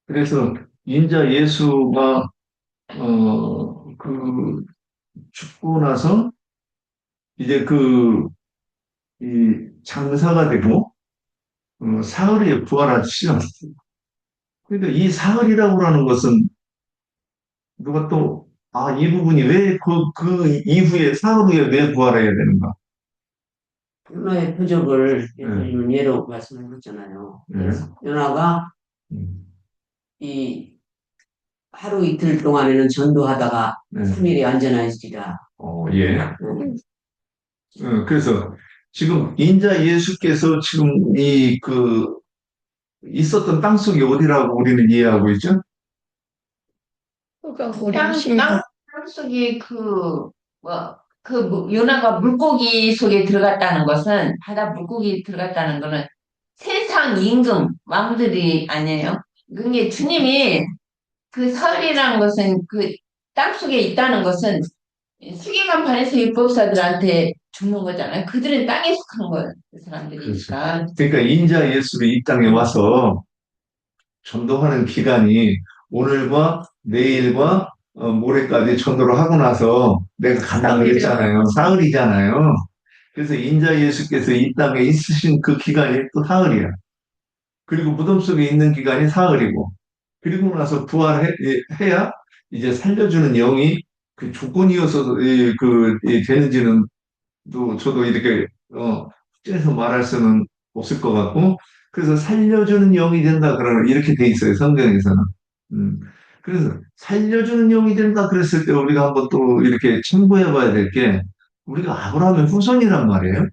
그래서 인자 예수가 죽고 나서 이제 이 장사가 되고 사흘에 부활하시죠. 그러니까 이 사흘이라고 하는 것은 누가 또 이 부분이 왜 그 이후에 사흘 후에 왜 부활해야 되는가? 요나의 표적을 네, 예수님은 예로 말씀하셨잖아요. 네, 요나가 음, 이 하루 이틀 동안에는 전도하다가 네. 3일이 안전하시리라. 예. 그래서 지금 인자 예수께서 지금 있었던 땅속이 어디라고 우리는 이해하고 있죠? 그러니까 우리 땅, 땅, 땅속에 요나가 물고기 속에 들어갔다는 것은, 바다 물고기 들어갔다는 것은 세상 임금, 왕들이 아니에요. 그게 주님이 그 사흘이라는 것은 그 땅속에 있다는 것은 세계관 반에서 율법사들한테 죽는 거잖아요. 그들은 땅에 속한 거예요. 그 사람들이니까. 그러니까 인자 예수를 이 땅에 와서 전도하는 기간이 오늘과 내일과 모레까지 전도를 하고 나서 내가 간다 그랬잖아요. 사흘이잖아요. 그래서 인자 예수께서 이 땅에 있으신 그 기간이 또 사흘이야. 그리고 무덤 속에 있는 기간이 사흘이고, 그리고 나서 부활해야 이제 살려주는 영이 그 조건이어서 되는지는 또 저도 이렇게 확정해서 말할 수는 없을 것 같고, 그래서 살려주는 영이 된다 그러면 이렇게 돼 있어요, 성경에서는. 음. 그래서 살려주는 영이 된다 그랬을 때 우리가 한번 또 이렇게 참고해 봐야 될 게, 우리가 아브라함의 후손이란 말이에요.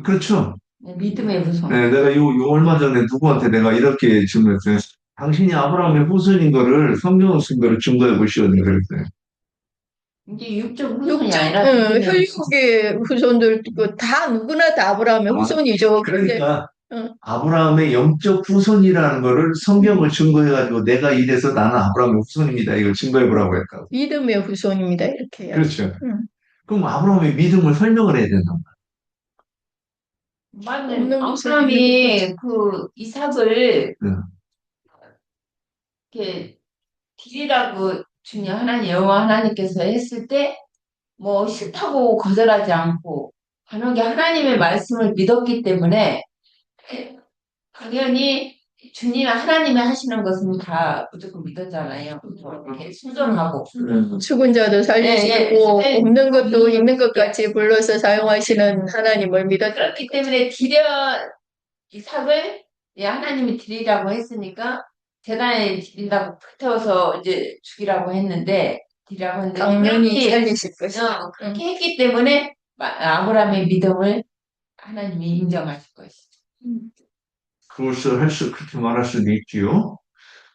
그렇죠. 믿음의 후손. 네, 내가 요 얼마 전에 누구한테 내가 이렇게 질문했어요. 당신이 아브라함의 후손인 거를 성경을 쓴 거를 증거해 보시오니 그랬어요. 이제 육적 후손이 육적, 아니라 혈육의 후손들, 다 누구나 다 아브라함의 후손이죠. 근데, 그러니까 응, 아브라함의 영적 후손이라는 거를 성경을 증거해가지고 내가 이래서 나는 아브라함의 후손입니다. 이걸 증거해 보라고 했다고. 믿음의 후손입니다. 이렇게 해야지. 그렇죠. 응. 그럼 아브라함의 믿음을 설명을 해야 된다. 맞는 없는 것을 아브라함이 그 이삭을 응. 이렇게 드리라고 주님 하나님 여호와 하나님께서 했을 때 뭐 싫다고 거절하지 않고 간혹에 하나님의 말씀을 믿었기 때문에 당연히 주님 하나님이 하시는 것은 다 무조건 믿었잖아요. 이렇게 순종하고. 죽은 자도 살리시고, 예, 예. 없는 것도 있는 것 같이 불러서 사용하시는 하나님을 믿었다. 그렇기 때문에 이삭을 하나님이 드리라고 했으니까 재단에 드린다고 태워서 이제 죽이라고 했는데 드리라고 했는데 당연히 그렇게 살리실 것이다. 그렇게 했기 때문에 아브라함의 믿음을 하나님이 인정하실 것이죠. 그렇게 말할 수도 있지요.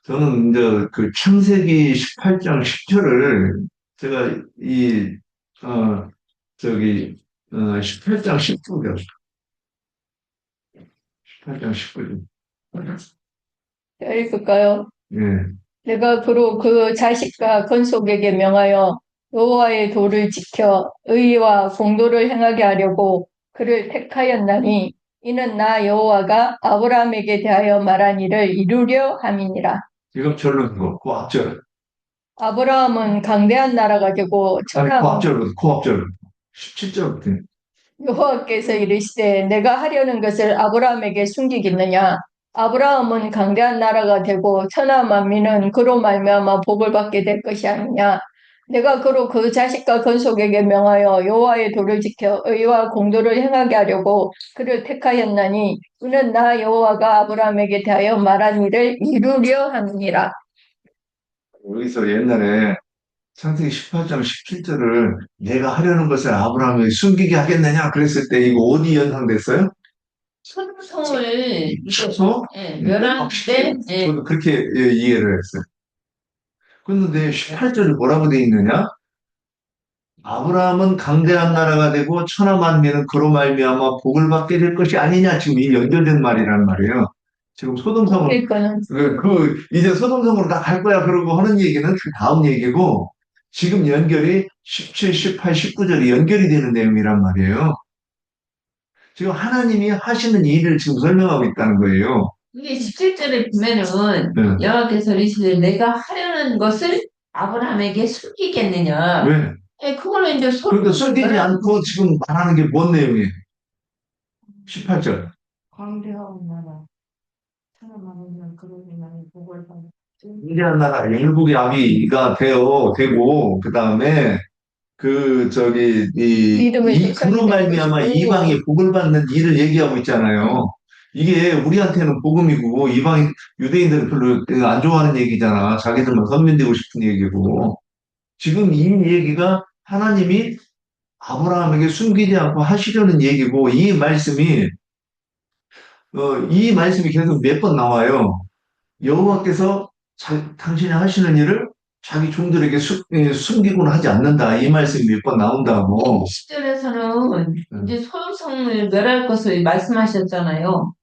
저는 이제 그 창세기 18장 10절을 제가 어, 저기, 18장 19절. 18장 19절. 읽을까요? 예. 내가 그로 그 자식과 건속에게 명하여 여호와의 도를 지켜 의와 공도를 행하게 하려고 그를 택하였나니 이는 나 여호와가 아브라함에게 대하여 말한 일을 이루려 함이니라. 지금 절로 그거, 그 앞절. 아브라함은 강대한 나라가 되고 아니, 그 천하 앞절로, 그 앞절. 17절부터. 여호와께서 이르시되 내가 하려는 것을 아브라함에게 숨기겠느냐? 아브라함은 강대한 나라가 되고 천하 만민은 그로 말미암아 복을 받게 될 것이 아니냐? 내가 그로 그 자식과 건속에게 명하여 여호와의 도를 지켜 의와 공도를 행하게 하려고 그를 택하였나니 이는 나 여호와가 아브라함에게 대하여 말한 일을 이루려 함이니라. 여기서 옛날에 창세기 18장 17절을 내가 하려는 것을 아브라함이 숨기게 하겠느냐 그랬을 때 이거 어디 연상됐어요? 소돔성을 쳐서 멸할 때 저도 그렇게 이해를 했어요. 그런데 18절에 뭐라고 돼 있느냐? 아브라함은 강대한 나라가 되고 천하 만민은 그로 말미암아 복을 받게 될 것이 아니냐 지금 이 연결된 말이란 말이에요. 지금 소돔성을 그러니까는 이제 소돔성으로 다 갈 거야 그러고 하는 얘기는 그 다음 얘기고 지금 연결이 17, 18, 19절이 연결이 되는 내용이란 말이에요. 지금 하나님이 하시는 일을 지금 설명하고 있다는 거예요. 이게 17절에 보면은 네. 여호와께서 이르시되 내가 하려는 것을 아브라함에게 숨기겠느냐. 왜? 그걸로 이제 그러니까 숨기지 않고 지금 말하는 게 뭔 내용이에요? 18절. 광대하고 나라 천하만국을 그러기만 복을 받 인디안 나라 열국의 아비가 되고, 그 다음에, 믿음의 조상이 그로 되는 말미암아 것이 이방이 복을 받는 일을 얘기하고 있잖아요. 이게 우리한테는 복음이고, 유대인들은 별로 안 좋아하는 얘기잖아. 자기들만 선민되고 싶은 얘기고. 지금 이 얘기가 하나님이 아브라함에게 숨기지 않고 하시려는 얘기고, 이 말씀이 계속 몇 번 나와요. 여호와께서 당신이 하시는 일을 자기 종들에게 숨기고는 하지 않는다. 이 말씀이 몇 번 나온다고. 10절에서는 이제 소유성을 멸할 것을 말씀하셨잖아요.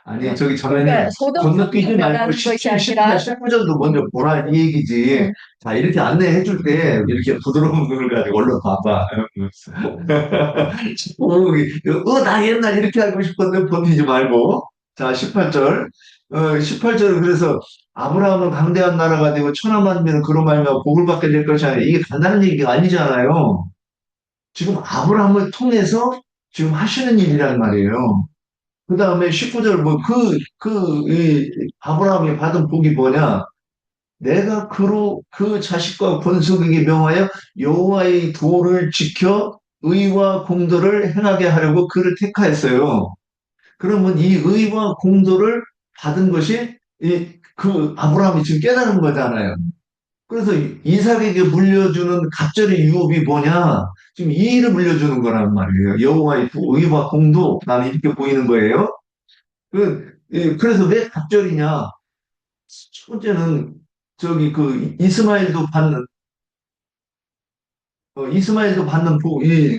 아니, 저기 전에는 그러니까 소돔 건너뛰지 말고 말하는 것이 아니라 19절도 먼저 보라 이 얘기지. 자, 이렇게 안내해 줄 때 이렇게 부드러운 눈을 가지고 얼른 봐봐. 나 옛날 이렇게 알고 싶었는데 버티지 말고. 자, 18절. 18절은 그래서 아브라함은 강대한 나라가 되고 천하만 명은 그로 말미암아 복을 받게 될 것이 아니라 이게 간단한 얘기가 아니잖아요. 지금 아브라함을 통해서 지금 하시는 일이란 말이에요. 그 다음에 19절, 아브라함이 받은 복이 뭐냐? 내가 그 자식과 권속에게 명하여 여호와의 도를 지켜 의와 공도를 행하게 하려고 그를 택하였어요. 그러면 이 의와 공도를 받은 것이 아브라함이 지금 깨달은 거잖아요. 그래서 이삭에게 물려주는 갑절의 유업이 뭐냐? 지금 이 일을 물려주는 거란 말이에요. 여호와의 의와 공도, 나는 이렇게 보이는 거예요. 그래서 왜 갑절이냐? 첫 번째는 이스마엘도 받는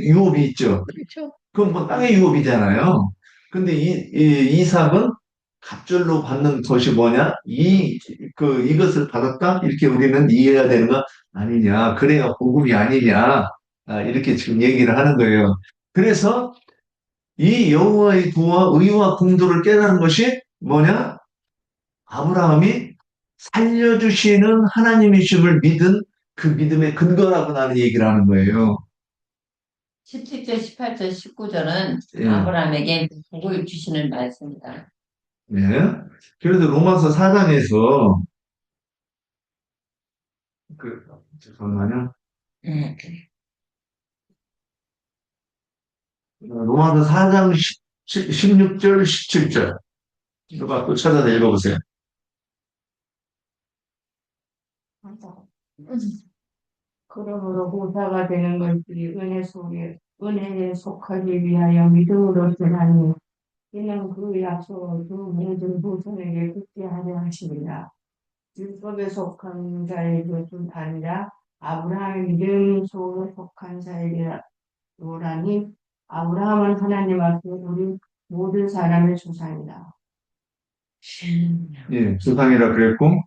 유업이 있죠. 그렇죠. 그건 뭐 땅의 유업이잖아요. 근데 이삭은 갑절로 받는 것이 뭐냐? 이것을 받았다? 이렇게 우리는 이해해야 되는 거 아니냐? 그래야 복음이 아니냐? 이렇게 지금 얘기를 하는 거예요. 그래서 이 여호와의 도와 의와 공도를 깨달은 것이 뭐냐? 아브라함이 살려주시는 하나님이심을 믿은 그 믿음의 근거라고 나는 얘기를 하는 거예요. 17절, 18절, 19절은 예. 아브라함에게 복을 주시는 말씀이다. 네. 그래서 로마서 4장에서 잠깐만요. 로마서 4장 16절, 17절. 누가 또 찾아서 읽어보세요. 그러므로 보사가 되는 것들이 은혜에 속하기 위하여 믿음으로 되나니 이는 그 약속을 그 모든 후손에게 굳게 하려 하심이라. 율법에 속한 자에게 좀 아니라 아브라함의 믿음 속에 속한 자에게로라니 아브라함은 하나님 앞에 우리 모든 사람의 조상이다. 예, 조상이라 그랬고,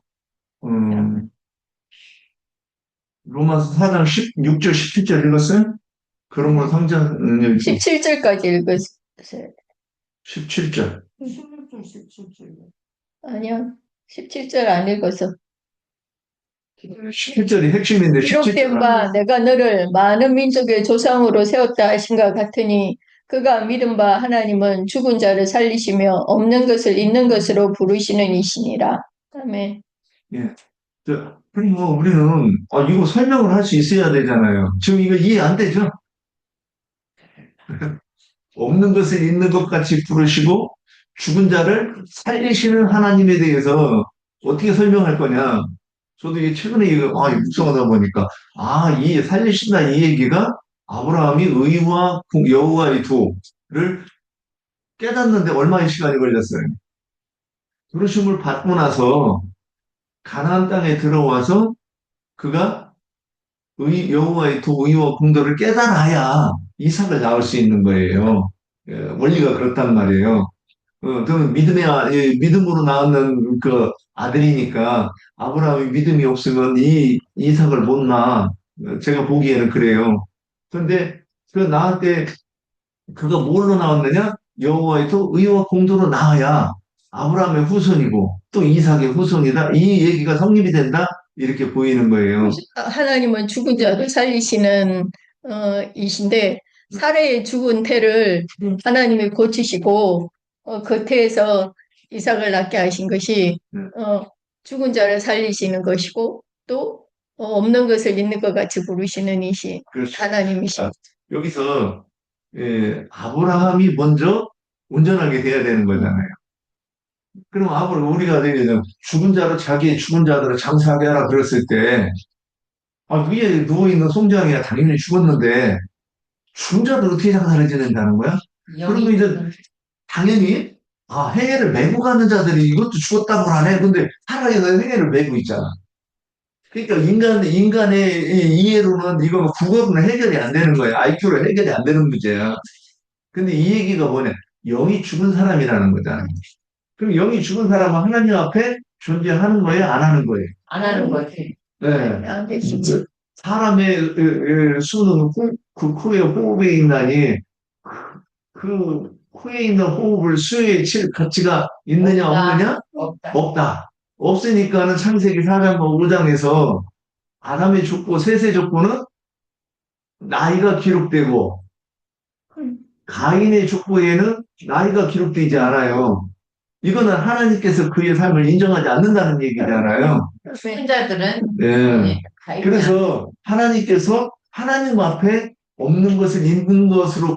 로마서 4장 16절, 17절 읽었어요? 그러므로 성전, 17절까지 읽었어요. 17절. 16절, 17절. 아니요. 17절 안 읽어서. 17절이 핵심인데, 기록된 바 내가 너를 많은 민족의 조상으로 세웠다 하신가 같으니 그가 믿은 바 하나님은 죽은 자를 살리시며 없는 것을 있는 것으로 부르시는 이시니라. 아멘. 예. 그리고 우리는, 이거 설명을 할 수 있어야 되잖아요. 지금 이거 이해 안 되죠? 없는 것을 있는 것 같이 부르시고, 죽은 자를 살리시는 하나님에 대해서 어떻게 설명할 거냐. 저도 이게 최근에 이거, 묵상하다 보니까, 이 살리신다 이 얘기가 아브라함이 의와 여호와의 도를 깨닫는데 얼마의 시간이 걸렸어요. 부르심을 받고 나서 가나안 땅에 들어와서 그가 여호와의 도 의와 공도를 깨달아야 이삭을 낳을 수 있는 거예요. 원리가 그렇단 말이에요. 저는 믿음으로 낳는 그 아들이니까 아브라함이 믿음이 없으면 이삭을 못 낳아. 제가 보기에는 그래요. 그런데 그 낳을 때 그가 뭘로 나왔느냐? 여호와의 도 의와 공도로 낳아야 아브라함의 후손이고 또 이삭의 후손이다. 이 얘기가 성립이 된다. 이렇게 보이는 거예요. 하나님은 죽은 자를 살리시는 이신데 사라의 죽은 태를 하나님이 고치시고 그 태에서 이삭을 낳게 하신 것이 죽은 자를 살리시는 것이고 또 없는 것을 있는 것 같이 부르시는 이신 그렇죠. 하나님이신. 여기서 아브라함이 먼저 온전하게 돼야 되는 거잖아요. 그럼 우리가 죽은 자로 자기의 죽은 자들을 장사하게 하라 그랬을 때 위에 누워있는 송장이야 당연히 죽었는데 죽은 자들 어떻게 장사를 지낸다는 거야? 그러면 이제 당연히 행해를 메고 가는 자들이 이것도 죽었다고 하네. 근데 살아있는 행해를 메고 있잖아. 그러니까 인간의 이 이해로는 이거 국어로는 해결이 안 되는 거야. IQ로 해결이 안 되는 문제야. 근데 이 얘기가 뭐냐? 영이 죽은 사람이라는 거잖아. 그럼 영이 죽은 사람은 하나님 앞에 존재하는 거예요? 안 하는 거예요? 안 하는 거지. 네. 안 되시지. 사람의 수는 그 코에 호흡에 있나니 그 코에 있는 호흡을 수에 칠 가치가 있느냐 없다. 없느냐? 없다. 없다. 없으니까는 창세기 4장 5장에서 아담의 족보, 셋의 족보는 나이가 기록되고 가인의 족보에는 나이가 기록되지 않아요. 이거는 하나님께서 그의 삶을 인정하지 않는다는 얘기잖아요. 죽은 자들은 네. 그래서 하나님께서 하나님 앞에 없는 것을 있는 것으로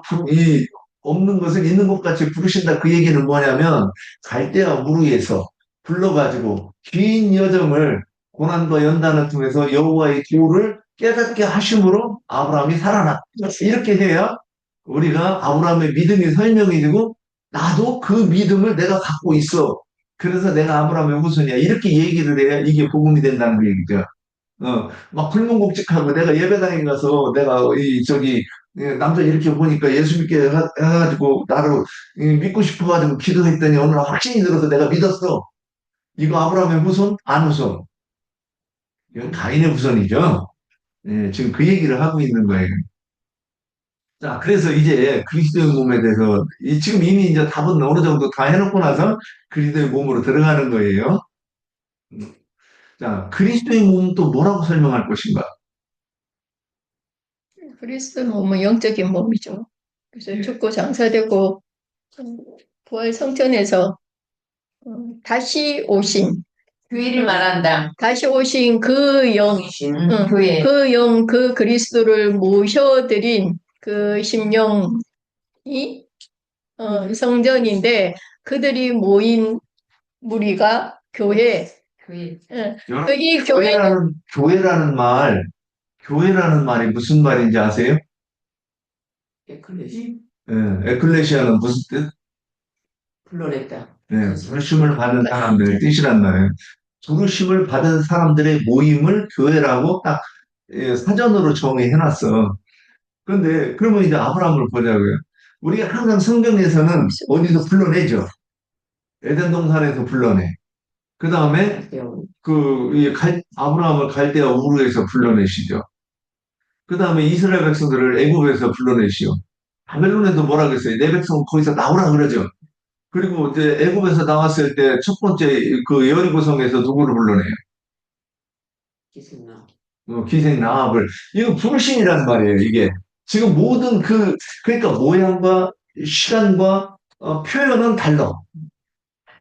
없는 것을 있는 것 같이 부르신다. 그 얘기는 뭐냐면 갈대아 우르에서 불러가지고 긴 여정을 고난과 연단을 통해서 여호와의 기호를 깨닫게 하심으로 아브라함이 살아났다. 이렇게 해야 우리가 아브라함의 믿음이 설명해지고 나도 그 믿음을 내가 갖고 있어. 그래서 내가 아브라함의 후손이야. 이렇게 얘기를 해야 이게 복음이 된다는 얘기죠. 막 불문곡직하고 내가 예배당에 가서 내가 남자 이렇게 보니까 예수 믿게 해가지고 나를 믿고 싶어가지고 기도했더니 어느 날 확신이 들어서 내가 믿었어. 이거 아브라함의 후손? 안 후손. 이건 가인의 후손이죠. 지금 그 얘기를 하고 있는 거예요. 자, 그래서 이제 그리스도의 몸에 대해서 지금 이미 이제 답은 어느 정도 다 해놓고 나서 그리스도의 몸으로 들어가는 거예요. 자, 그리스도의 몸은 또 뭐라고 설명할 것인가? 그리스도 몸은 영적인 몸이죠. 그래서 죽고 장사되고 부활 성전에서 다시 오신 교회를 말한다. 다시 오신 그 영, 교회. 그 영, 그 그리스도를 모셔드린 그 심령이 성전인데 그들이 모인 무리가 교회. 교회. 이 교회는 교회라는 말이 무슨 말인지 아세요? 에클레시 에클레시아는 무슨 뜻? 불러냈다. 부르심을 받은 사람들의 뜻이란 말이에요. 부르심을 받은 사람들의 모임을 교회라고 딱 사전으로 정의해놨어. 그런데 그러면 이제 아브라함을 보자고요. 우리가 항상 성경에서는 어디서 불러내죠. 에덴 동산에서 불러내. 그 다음에 아브라함을 갈대아 우르에서 불러내시죠. 그 다음에 이스라엘 백성들을 애굽에서 불러내시오. 바벨론에도 뭐라 그랬어요? 내 백성 거기서 나오라 그러죠. 그리고 이제 애굽에서 나왔을 때 첫 번째 그 여리고성에서 누구를 불러내요? 기생나. 기생 나합을. 이거 부르심이란 말이에요, 이게. 지금 모든 그러니까 모양과 시간과 표현은 달라.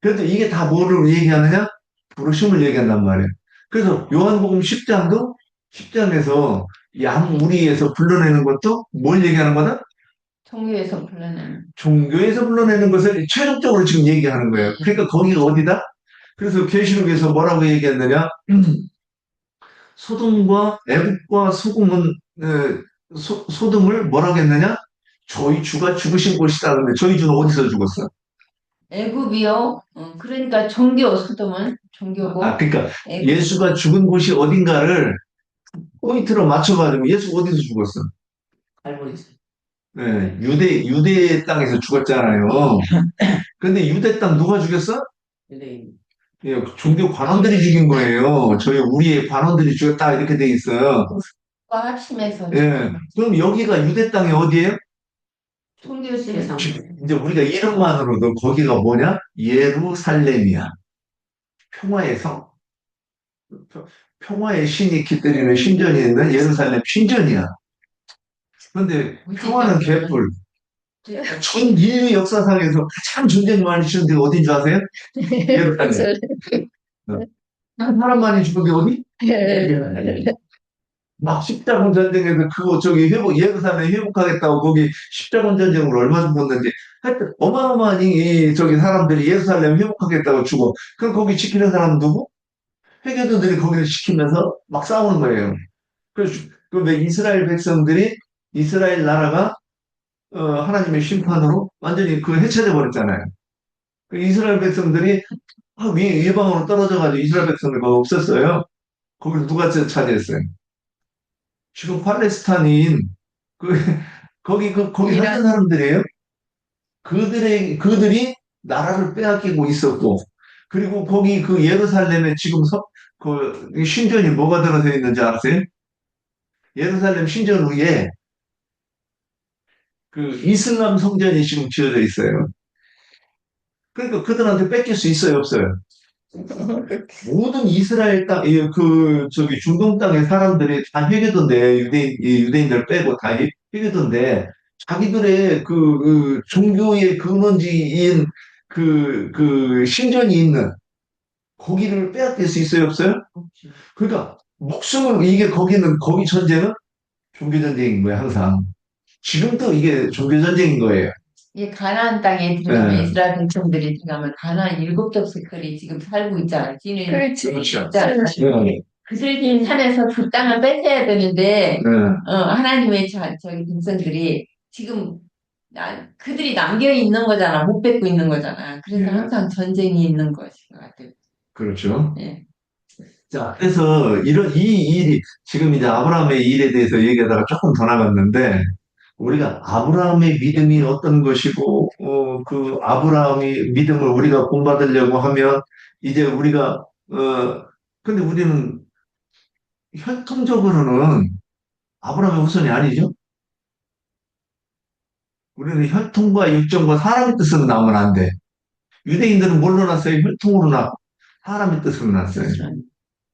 그래도 이게 다 뭐를 얘기하느냐? 부르심을 얘기한단 말이에요. 그래서 요한복음 10장에서 양우리에서 불러내는 것도 뭘 얘기하는 거다? 종교에서 불러내는. 종교에서 불러내는 것을 최종적으로 지금 얘기하는 거예요. 그러니까 거기가 어디다? 그래서 계시록에서 뭐라고 얘기했느냐? 소돔과 애굽과 소금은 소돔을 뭐라고 했느냐? 저희 주가 죽으신 곳이다. 근데 저희 주는 어디서 죽었어? 애굽이요. 그러니까 종교 소돔은 종교고. 그러니까 애굽. 예수가 죽은 곳이 어딘가를 포인트로 맞춰가지고 예수가 어디서 죽었어? 갈보리에서. 유대 땅에서 죽었잖아요. 근데 유대 땅 누가 죽였어? 유대인. 종교 관원들이 죽인 거예요. 우리의 관원들이 죽였다 이렇게 돼 있어요. 합심해서. 그럼 여기가 유대 땅이 어디예요? 총교수의 상. 이제 우리가 이름만으로도 거기가 뭐냐? 예루살렘이야. 평화의 성. 평화의 신이 깃들이는 신전이 있는 예루살렘 신전이야. 그런데 평화는 개뿔. 전 인류 역사상에서 가장 전쟁이 많이 치는 데가 어딘 줄 아세요? 예루살렘. 한 사람 많이 죽은 게 어디? 막 십자군 전쟁에서 그거 저기 예루살렘 회복하겠다고 거기 십자군 전쟁으로 얼마 죽었는지 하여튼 어마어마한 저기 사람들이 예루살렘 회복하겠다고 죽어. 그럼 거기 지키는 사람 누구? 회교도들이 거기를 지키면서 막 싸우는 거예요. 그래서 왜 이스라엘 백성들이 이스라엘 나라가 하나님의 심판으로 완전히 그 해체돼 버렸잖아요. 그 이스라엘 백성들이 외방으로 떨어져가지고 이스라엘 백성들 거기 없었어요. 거기를 누가 차지했어요? 지금 팔레스타인 그 거기 사는 사람들이에요. 그들이 나라를 빼앗기고 있었고, 그리고 거기 그 예루살렘에 지금 그 신전이 뭐가 들어서 있는지 아세요? 예루살렘 신전 위에 그 이슬람 성전이 지금 지어져 있어요. 그러니까 그들한테 뺏길 수 있어요, 없어요? 모든 이스라엘 땅, 저기 중동 땅의 사람들이 다 회개던데, 유대인들 빼고 다 회개던데, 자기들의 종교의 근원지인 신전이 있는 거기를 빼앗길 수 있어요, 없어요? 그러니까, 거기 전쟁은 종교 전쟁인 거예요, 항상. 지금도 이게 종교 전쟁인 거예요. 이 가나안 땅에 들어가면 네. 이스라엘 백성들이 들어가면 가나안 7족속들이 지금 살고 있잖아요. 지는 그렇지. 그렇죠. 네. 그들 산에서 그 땅을 뺏어야 되는데 네. 하나님의 저기 백성들이 지금 그들이 남겨 있는 거잖아. 못 뺏고 있는 거잖아. 그래서 네. 항상 전쟁이 있는 것인 것 같아요. 그렇죠. 네. 자, 그래서 이 일이, 지금 이제 아브라함의 일에 대해서 얘기하다가 조금 더 나갔는데, 우리가 아브라함의 믿음이 어떤 것이고, 그 아브라함의 믿음을 우리가 본받으려고 하면, 이제 근데 우리는 혈통적으로는 아브라함의 후손이 아니죠? 우리는 혈통과 육정과 사람의 뜻으로 나오면 안 돼. 유대인들은 뭘로 났어요? 혈통으로 났고, 사람의 뜻으로 났어요.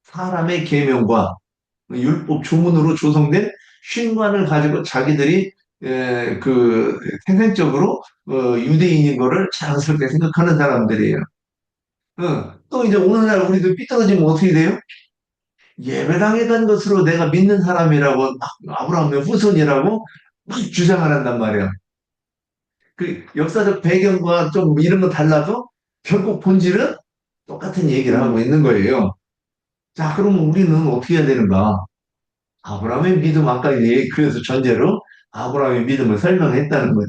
사람의 계명과 율법 조문으로 조성된 신관을 가지고 자기들이 생생적으로 유대인인 거를 자연스럽게 생각하는 사람들이에요. 또 이제 오늘날 우리도 삐뚤어지면 어떻게 돼요? 예배당에 간 것으로 내가 믿는 사람이라고 아브라함의 후손이라고 막 주장을 한단 말이야. 그 역사적 배경과 좀 이런 거 달라도 결국 본질은 똑같은 얘기를 하고 있는 거예요. 자, 그러면 우리는 어떻게 해야 되는가? 아브라함의 믿음, 아까 그래서 전제로 아브라함의 믿음을 설명했다는 거예요.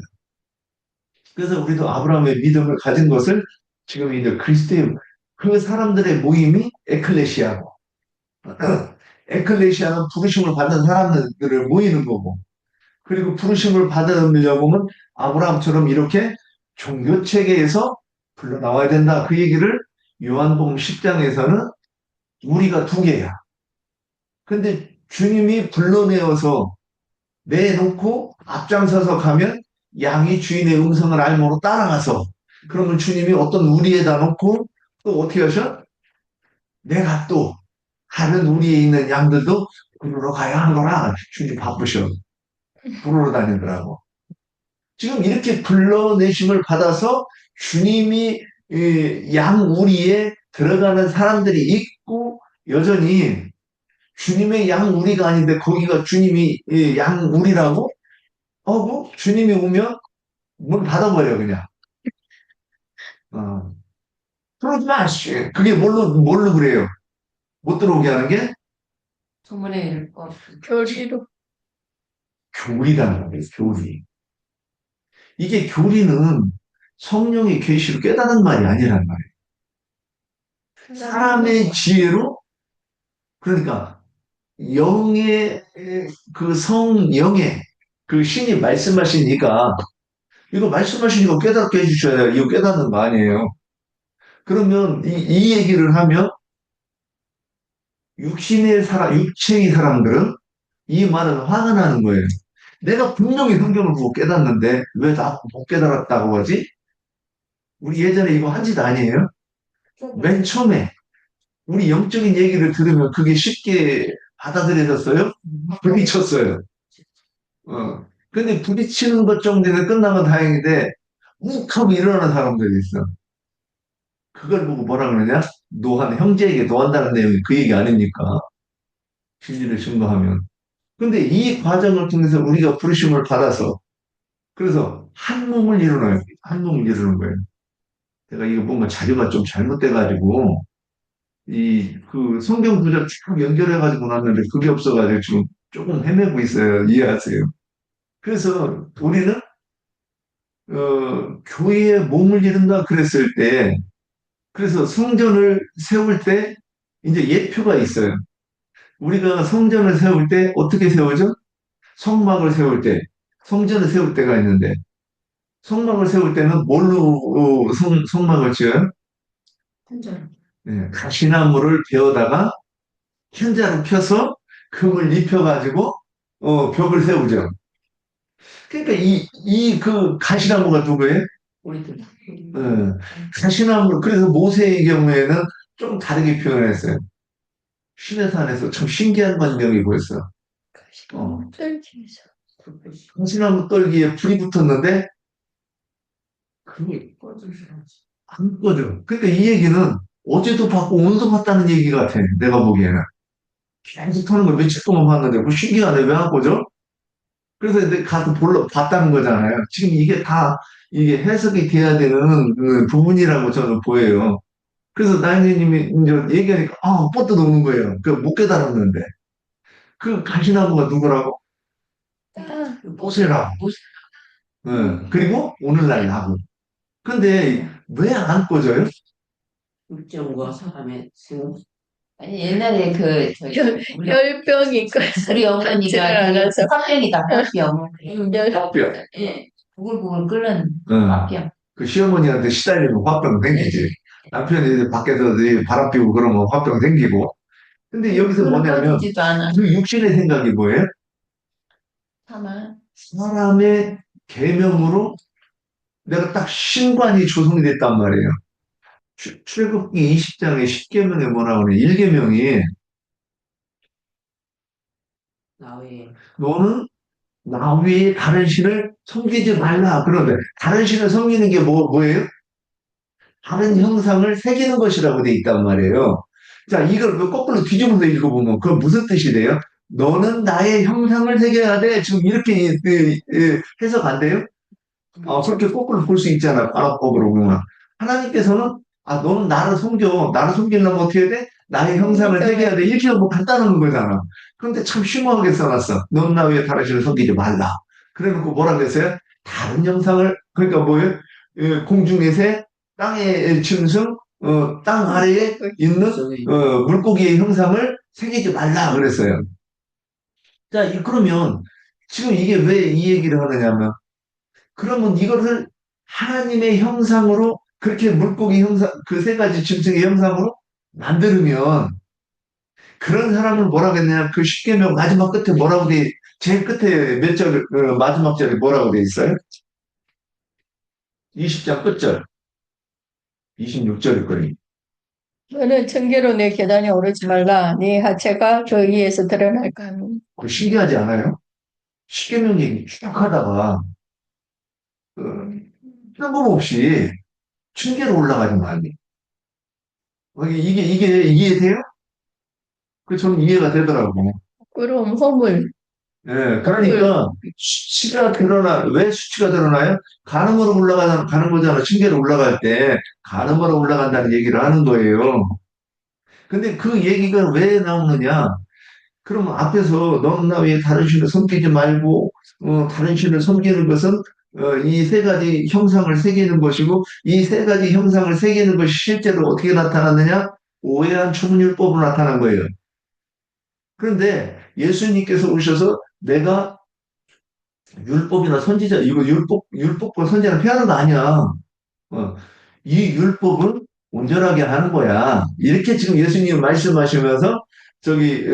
그래서 우리도 아브라함의 믿음을 가진 것을 지금 이제 그리스도의 그 사람들의 모임이 에클레시아고, 에클레시아는 부르심을 받은 사람들을 모이는 거고, 그리고 부르심을 받으려고 하면 아브라함처럼 이렇게 종교 체계에서 불러 나와야 된다. 그 얘기를 요한복음 10장에서는 우리가 두 개야. 근데 주님이 불러내어서 내놓고 앞장서서 가면 양이 주인의 음성을 알므로 따라가서, 그러면 주님이 어떤 우리에다 놓고 또 어떻게 하셔? 내가 또 하는 우리에 있는 양들도 부르러 가야 하노라. 주님 바쁘셔. 부르러 다니더라고. 지금 이렇게 불러내심을 받아서 주님이 양 우리에 들어가는 사람들이 있고, 여전히 주님의 양 우리가 아닌데 거기가 주님이 양 우리라고 하고, 주님이 오면 문 닫아버려 그냥. 들어오지 마. 씨. 그게 뭘로 그래요? 못 들어오게 하는 게 소문에 읽고 교리로. 교리라는 거예요. 교리. 이게 교리는 성령의 계시로 깨닫는 말이 아니란 말이에요. 사람의 지혜로, 그러니까 영의 그 성령의 그 신이 말씀하시니까, 이거 말씀하시니까 깨닫게 해주셔야 돼요. 이거 깨닫는 거 아니에요. 그러면 이 얘기를 하면 육체의 사람들은 이 말을 화가 나는 거예요. 내가 분명히 성경을 보고 깨닫는데 왜 나 못 깨달았다고 하지? 우리 예전에 이거 한 짓 아니에요? 맨 처음에 우리 영적인 얘기를 들으면 그게 쉽게 받아들여졌어요? 부딪혔어요. 근데 부딪히는 것 정도는 끝나면 다행인데 욱 하고 일어나는 사람들이 있어. 그걸 보고 뭐라 그러냐? 노한, 형제에게 노한다는 내용이 그 얘기 아닙니까? 진리를 증거하면. 근데 이 과정을 통해서 우리가 부르심을 받아서 그래서 한 몸을 이루는, 한 몸을 이루는 거예요. 제가 이거 뭔가 자료가 좀 잘못돼가지고 그 성경 구절 쭉 연결해가지고 놨는데 그게 없어가지고 지금 조금 헤매고 있어요. 이해하세요? 그래서 우리는 교회의 몸을 이룬다 그랬을 때 그래서 성전을 세울 때 이제 예표가 있어요. 우리가 성전을 세울 때 어떻게 세우죠? 성막을 세울 때, 성전을 세울 때가 있는데 성막을 세울 때는 뭘로 성막을 지어요? 한절. 네, 가시나무를 베어다가 현자로 펴서 금을 입혀가지고 벽을 세우죠. 그러니까 그 가시나무가 누구예요? 우리들. 가시나무, 그래서 모세의 경우에는 좀 다르게 표현했어요. 신의 산에서 참 신기한 광경이 보였어. 떨기에서. 가시나무 떨기에 불이 붙었는데, 그게 안 꺼져. 그러니까 이 얘기는 어제도 봤고 오늘도 봤다는 얘기 같아. 내가 보기에는. 계속 터는 걸 며칠 동안 봤는데, 뭐 신기하네. 왜 안 꺼져? 그래서 이제 가서 봤다는 거잖아요. 지금 이게 다, 이게 해석이 돼야 되는 부분이라고 저는 보여요. 그래서 나연이님이 이제 얘기하니까, 뻗어 노는 거예요. 그 못 깨달았는데. 그 가시나무가 누구라고? 아, 모세라고. 그리고 오늘날 나고. 근데 왜 안 꺼져요? 육정과 사람의 생각. 아니, 옛날에 우리, 열병이 우리 어머니가 알아서. 화병이다, 화병. 화병. 예, 부글부글 끓는 응. 화병. 그 시어머니한테 시달리면 화병 생기지. 남편이 이제 밖에서 이제 바람 피우고 그러면 화병 생기고. 근데 여기서 뭐냐면, 꺼지지도 않아. 그 육신의 생각이 뭐예요? 참아. 사람의 계명으로 내가 딱 신관이 조성이 됐단 말이에요. 출애굽기 20장에 10계명에 뭐라 그러냐. 1계명이 나 외에. 너는 나 위에 다른 신을 섬기지 말라. 그런데 다른 신을 섬기는 게 뭐예요? 다른 형상을 새기는 것이라고 돼 있단 말이에요. 자, 이걸 그 거꾸로 뒤집어서 읽어보면 그건 무슨 뜻이 돼요? 너는 나의 형상을 새겨야 돼. 지금 이렇게 해석 안 돼요? 그렇게 거꾸로 볼 수 있잖아. 관어법으로 보면. 하나님께서는 너는 나를 섬겨. 나를 섬기려면 어떻게 해야 돼? 나의 형상을 새겨야 돼. 이렇게 뭐 간단한 거잖아. 그런데 참 심오하게 써놨어. 넌 나 위에 다른 신을 섬기지 말라. 그래놓고 뭐라 그랬어요? 다른 형상을, 그러니까 뭐예요? 공중의 새, 땅의 짐승, 땅 아래에 있는 물고기의 형상을 새기지 말라 그랬어요. 자, 그러면 지금 이게 왜 이 얘기를 하느냐면 그러면 이것을 하나님의 형상으로 그렇게 물고기 형상, 그 세 가지 짐승의 형상으로 만들면 그런 사람을 뭐라고 했냐? 그 십계명 마지막 끝에 뭐라고 제일 끝에 몇 절, 마지막 절에 뭐라고 돼 있어요? 20장 끝절. 26절일 거예요. 너는 청계로 내 계단에 오르지 말라. 네 하체가 그 위에서 드러날까 하니. 그거 신기하지 않아요? 십계명 얘기 쭉 하다가 뜬금없이 층계로 올라가지 말니. 이게 이해돼요? 저는 이해가 되더라고. 그럼 허물. 예, 그러니까 왜 수치가 드러나요? 가는 거잖아. 층계로 올라갈 때 가늠으로 올라간다는 얘기를 하는 거예요. 근데 그 얘기가 왜 나오느냐? 그럼 앞에서 너는 나 위에 다른 신을 섬기지 말고 다른 신을 섬기는 것은 이 세 가지 형상을 새기는 것이고 이 세 가지 형상을 새기는 것이 실제로 어떻게 나타났느냐? 오해한 초문율법으로 나타난 거예요. 그런데 예수님께서 오셔서 내가 율법이나 선지자, 이거 율법과 선지자는 피하는 거 아니야. 이 율법은 온전하게 하는 거야. 이렇게 지금 예수님이 말씀하시면서 저기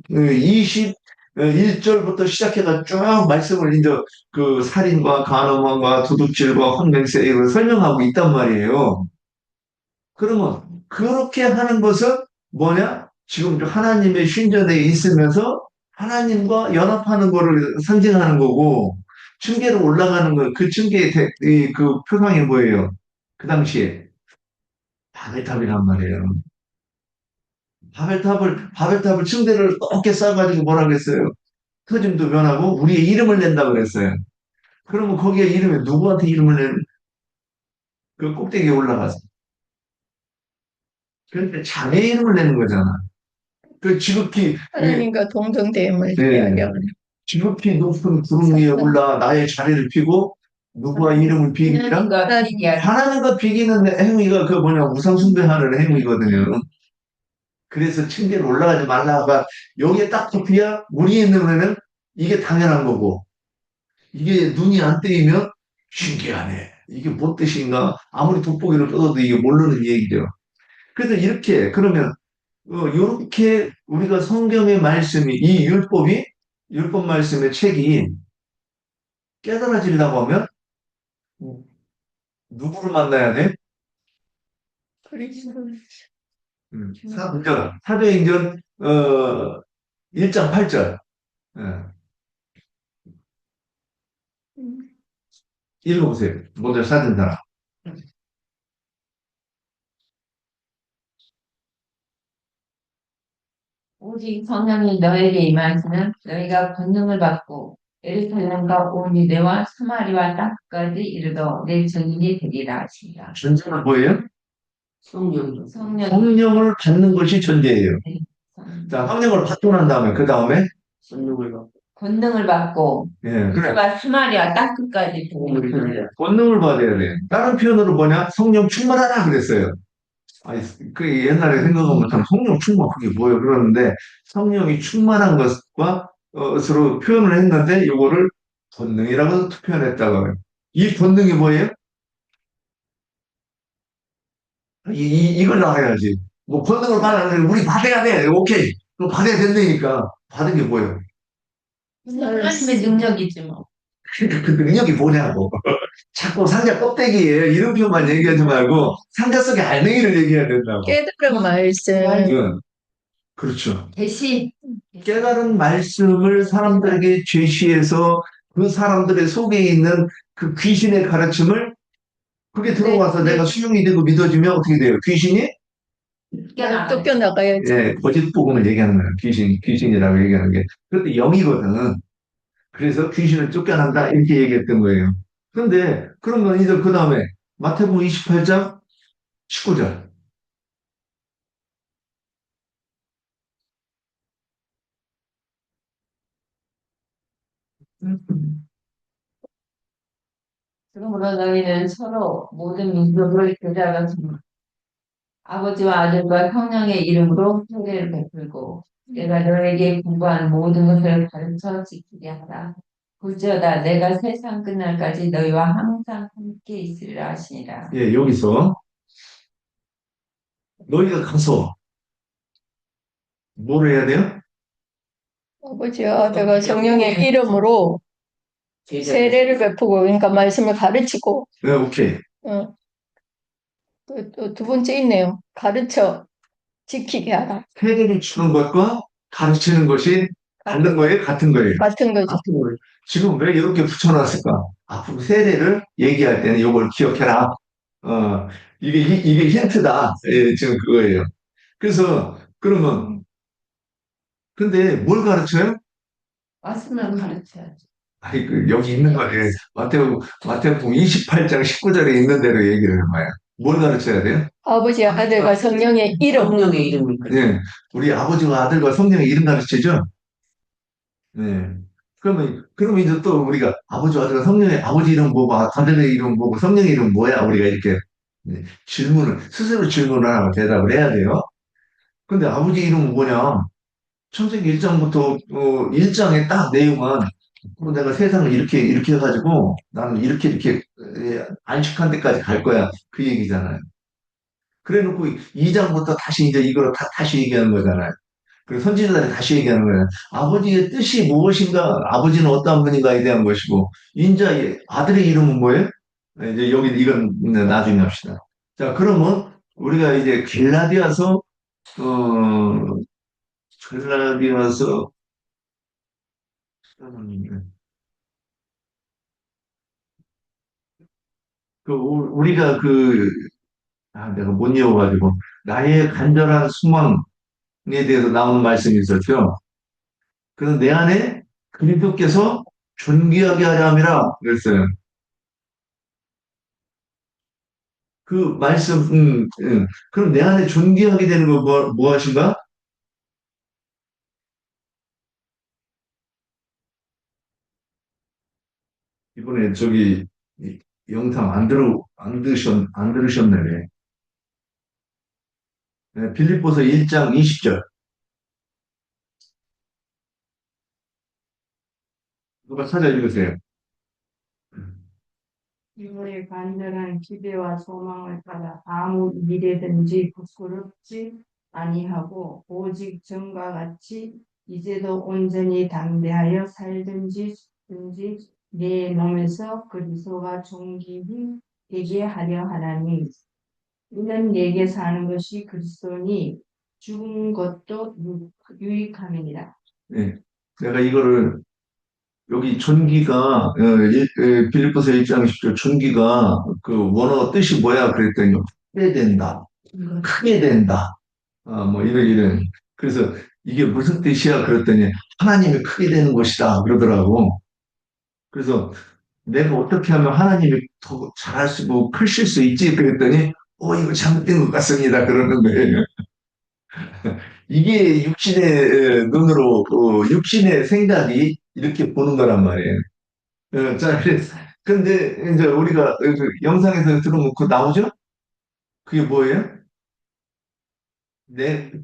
20 1절부터 시작해가 쭉 말씀을 이제 그 살인과 간음과 도둑질과 혼맹세 이걸 설명하고 있단 말이에요. 그러면 그렇게 하는 것은 뭐냐? 지금 하나님의 신전에 있으면서 하나님과 연합하는 거를 상징하는 거고 층계로 올라가는 거, 그 층계의 그 표상이 뭐예요? 그 당시에 바벨탑이란 말이에요. 바벨탑을 층대를 높게 쌓아가지고 뭐라 그랬어요? 터짐도 변하고 우리의 이름을 낸다 그랬어요. 그러면 거기에 이름이 누구한테 이름을 낸, 그 꼭대기에 올라가서. 그러니까 자매의 이름을 내는 거잖아. 그 지극히, 하나님과 동정됨을 예, 하려 지극히 높은 구름 위에 올라 나의 자리를 피고 누구와 이름을 비기라? 하나님과 비교할 하나님과 비기는 행위가 그 뭐냐, 우상숭배하는 행위거든요. 그래서 층계로 올라가지 말라가 여기에 딱 잡혀야 우리의 눈에는 이게 당연한 거고 이게 눈이 안 뜨이면 신기하네. 이게 뭔 뜻인가? 아무리 돋보기를 떠도 이게 모르는 얘기죠. 그래서 이렇게 그러면 이렇게 우리가 성경의 말씀이 이 율법 말씀의 책이 깨달아지려고 하면 누구를 만나야 돼? 그리스도. 사도행전 1장 8절. 읽어보세요. 먼저 사는 사람. 오직 성령이 너에게 임하시는 너희가 권능을 받고 예루살렘과 온 유대와 사마리아 땅까지 이르러 내 증인이 되리라 하시니라. 전제는 뭐예요? 성령. 성령을 받는 것이 전제예요. 자, 성령을 받고 난 다음에 그 다음에 성령을 받고 권능을 받고 예, 그래. 유대와 사마리아 땅끝까지 복음을 전해라. 권능을 받아야 돼. 다른 표현으로 뭐냐? 성령 충만하라 그랬어요. 아니, 그 옛날에 생각하면 참 성령 충만 그게 뭐예요? 그러는데 성령이 충만한 것과 서로 표현을 했는데 이거를 권능이라고 표현했다고 해요. 이 권능이 뭐예요? 이걸 알아야지. 뭐 권능을 받아야 우리 받아야 돼. 오케이. 그럼 받아야 된다니까. 받은 게 뭐예요? 하나님의 능력이지 뭐. 그 능력이 뭐냐고. 자꾸 상자 껍데기에 이름표만 얘기하지 말고 상자 속의 알맹이를 얘기해야 된다고. 깨달은 말씀. 예. 그렇죠. 대신 깨달은 말씀을 사람들에게 제시해서 그 사람들의 속에 있는 그 귀신의 가르침을 그게 들어와서 네. 내가 수용이 되고 믿어지면 어떻게 돼요? 귀신이 쫓겨나가야지. 예, 거짓 복음을 얘기하는 거예요. 귀신이라고 얘기하는 게. 그런데 영이거든. 그래서 귀신을 쫓겨난다 이렇게 얘기했던 거예요. 그런데 그러면 이제 그 다음에 마태복음 28장 19절. 그러므로 너희는 서로 모든 민족을 교제하여 아버지와 아들과 성령의 이름으로 세례를 베풀고 내가 너에게 공부한 모든 것을 가르쳐 지키게 하라. 볼지어다 내가 세상 끝날까지 너희와 항상 함께 있으리라 하시니라. 예, 여기서 너희가 가서 뭘 해야 돼요? 아버지와 아들과 성령의 이름으로 세례를 베푸고, 그러니까 말씀을 가르치고, 네, 오케이. 또 두 번째 있네요. 가르쳐 지키게 하라. 세례를 주는 것과 가르치는 것이 다른 거예요? 같은 거예요? 같은 거죠. 지금 왜 이렇게 붙여놨을까? 앞으로 세례를 얘기할 때는 이걸 기억해라. 이게 힌트다. 예, 지금 그거예요. 그래서, 그러면, 근데 뭘 가르쳐요? 말씀을 가르쳐야지. 아이, 여기 있는 거예요. 마태복음 28장 19절에 있는 대로 얘기를 해봐요. 뭘 가르쳐야 돼요? 아버지와 아들과 성령의 이름. 성령의 이름을 예, 우리 아버지와 아들과 성령의 이름 가르치죠? 네. 그러면 이제 또 우리가 아버지와 아들과 성령의 아버지 이름 뭐고, 아들의 이름 뭐고, 성령의 이름 뭐야? 우리가 이렇게 스스로 질문을 하고 대답을 해야 돼요. 근데 아버지 이름은 뭐냐? 창세기 1장부터 1장의 딱 내용은 앞으로 내가 세상을 이렇게 해가지고 나는 이렇게 안식한 데까지 갈 거야. 그 얘기잖아요. 그래 놓고 2장부터 다시 이제 이걸 다시 얘기하는 거잖아요. 그 선지자들이 다시 얘기하는 거예요. 아버지의 뜻이 무엇인가? 아버지는 어떠한 분인가에 대한 것이고, 인자의 아들의 이름은 뭐예요? 네, 이제 여기 이건 나중에 합시다. 자, 그러면 우리가 이제 글라디아서, 우리가 내가 못 이어가지고, 나의 간절한 소망에 대해서 나오는 말씀이 있었죠. 그래서 내 안에 그리스도께서 존귀하게 하려 함이라 그랬어요. 그 말씀, 그럼 내 안에 존귀하게 되는 거 무엇인가? 이번에 이 영상 안 들으셨네. 네, 빌립보서 1장 20절. 누가 찾아 읽으세요. 이후에 간절한 기대와 소망을 따라 아무 일에든지 부끄럽지 아니하고 오직 전과 같이 이제도 온전히 담대하여 살든지 내 몸에서 그리스도가 존귀히 되게 하려 하나니 이는 내게 사는 것이 그리스도니 죽은 것도 유익함이니라. 네, 내가 이거를 여기 존귀가 빌립보서 1장 10절 존귀가 그 원어 뜻이 뭐야 그랬더니 크게 된다. 크게 된다. 뭐 이런. 그래서 이게 무슨 뜻이야 그랬더니 하나님이 크게 되는 것이다 그러더라고. 그래서 내가 어떻게 하면 하나님이 더 잘할 수 있고 크실 수 있지 그랬더니 이거 잘못된 것 같습니다 그러는 거예요. 이게 육신의 눈으로 육신의 생각이 이렇게 보는 거란 말이에요. 자, 근데 이제 우리가 그 영상에서 들어놓고 나오죠? 그게 뭐예요?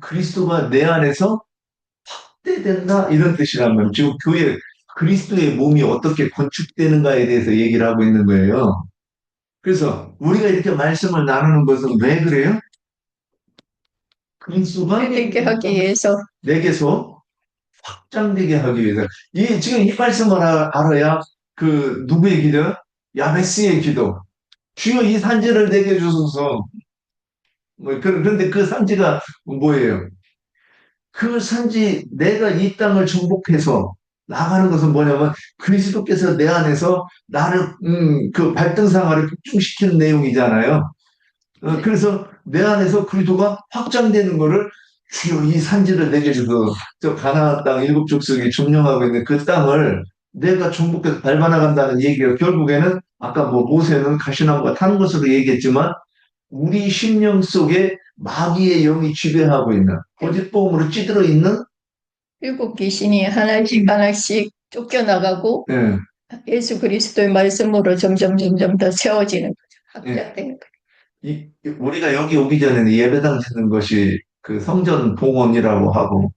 그리스도가 내 안에서 확대된다 이런 뜻이란 말이에요. 지금 교회 그리스도의 몸이 어떻게 건축되는가에 대해서 얘기를 하고 있는 거예요. 그래서 우리가 이렇게 말씀을 나누는 것은 왜 그래요? 그리스도가 되게 하기 위해서. 내게서 확장되게 하기 위해서. 지금 이 말씀을 알아야 누구의 기도? 야베스의 기도. 주여 이 산지를 내게 주소서. 그런데 그 산지가 뭐예요? 그 산지, 내가 이 땅을 정복해서 나가는 것은 뭐냐면 그리스도께서 내 안에서 나를, 그 발등상화를 집중시키는 내용이잖아요. 그래서 내 안에서 그리스도가 확장되는 거를 주여 이 산지를 내게 주소. 저 가나안 땅 일곱 족속이 점령하고 있는 그 땅을 내가 정복해서 밟아 나간다는 얘기가 결국에는 아까 뭐 모세는 가시나무가 타는 것으로 얘기했지만 우리 심령 속에 마귀의 영이 지배하고 있는 거짓복음으로 찌들어 있는 일곱 귀신이 하나씩 하나씩 쫓겨나가고 예, 예수 그리스도의 말씀으로 점점 더 세워지는 거죠. 예. 확장되는 거죠. 우리가 여기 오기 전에는 예배당 짓는 것이 그 성전 봉헌이라고 하고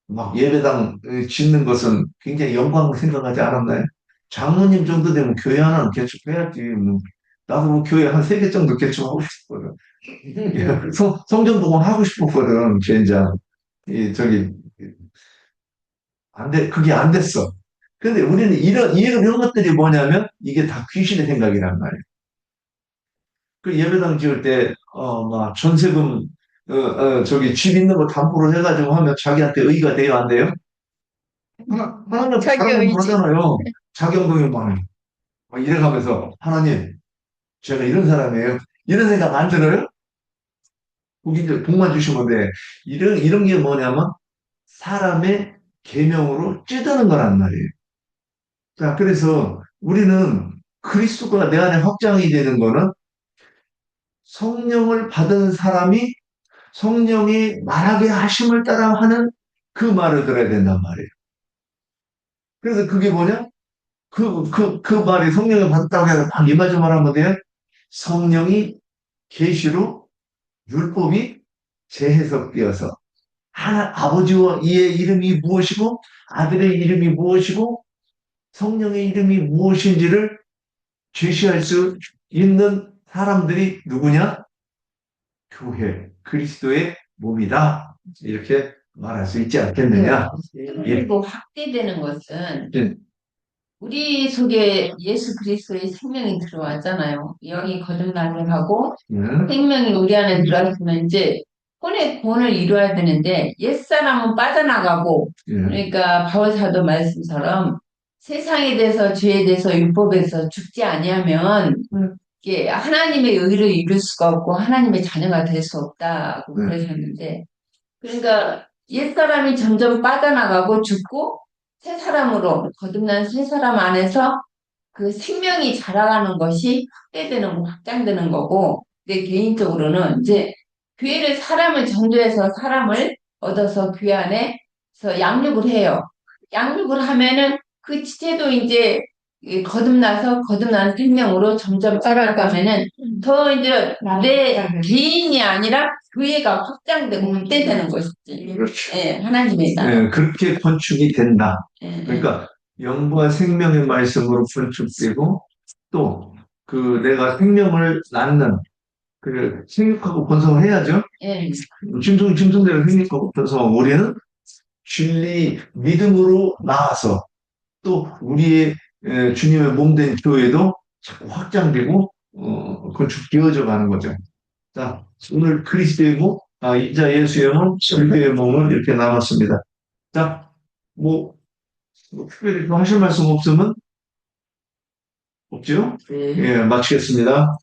막 예배당 짓는 것은 굉장히 영광으로 생각하지 않았나요? 장로님 정도 되면 교회 하나는 개축해야지. 뭐. 나도 뭐 교회 한 3개 정도 개축하고 싶거든. 예, 성전 봉헌 하고 싶었거든, 젠장. 그게 안 됐어. 근데 우리는 이런 것들이 뭐냐면 이게 다 귀신의 생각이란 말이에요. 그 예배당 지을 때, 막 전세금, 집 있는 거 담보로 해가지고 하면 자기한테 의의가 돼요, 안 돼요? 하나님 자기 사람은 의지. 그러잖아요. 자기 엉덩이 막 이래가면서 하나님, 제가 이런 사람이에요. 이런 생각 안 들어요? 거기 이제 복만 주시면 돼. 이런 게 뭐냐면 사람의 계명으로 찌드는 거란 말이에요. 자, 그래서 우리는 그리스도가 내 안에 확장이 되는 거는 성령을 받은 사람이 성령이 말하게 하심을 따라 하는 그 말을 들어야 된단 말이에요. 그래서 그게 뭐냐? 그 말이 성령을 받았다고 해서 막 이 말 좀 하면 돼요. 성령이 계시로 율법이 재해석되어서 아버지와 이의 이름이 무엇이고 아들의 이름이 무엇이고 성령의 이름이 무엇인지를 제시할 수 있는 사람들이 누구냐? 교회, 그리스도의 몸이다. 이렇게 말할 수 있지 않겠느냐? 예. 그리고 확대되는 것은 예. 우리 속에 예수 그리스도의 생명이 들어왔잖아요. 영이 거듭나게 하고 예. 생명이 우리 안에 들어왔으면 이제 혼의 본을 이루어야 되는데 옛사람은 빠져나가고 예. 그러니까 바울사도 말씀처럼 세상에 대해서 죄에 대해서 율법에서 죽지 아니하면 이게 하나님의 의를 이룰 수가 없고 하나님의 자녀가 될 수 없다고 네. 그러셨는데 그러니까 옛사람이 점점 빠져나가고 죽고 새 사람으로 거듭난 새 사람 안에서 그 생명이 자라가는 것이 확대되는 거, 확장되는 거고 내 개인적으로는 이제 교회를 사람을 전도해서 사람을 얻어서 교회 안에서 양육을 해요. 양육을 하면은 그 지체도 이제 거듭나서 거듭난 생명으로 점점 자라가면은 더 이제 내 개인이 아니라 교회가 확장되고 확대되는 것이지. 그렇죠. 예, 하나님의 나라. 예, 그렇게 건축이 된다. 예, 그러니까 영과 생명의 말씀으로 건축되고 또 그 내가 생명을 낳는 그 생육하고 번성을 해야죠. 예, 짐승대로 생육하고 번성하고 우리는 진리 믿음으로 나아서 또 우리의 주님의 몸된 교회도 자꾸 확장되고 건축되어져 가는 거죠. 자, 오늘 그리스도의 몸, 인자 예수의 몸, 그리스도의 몸을 이렇게 나눴습니다. 자, 뭐 특별히 또 하실 말씀 없으면 없죠? 네. 예, 마치겠습니다.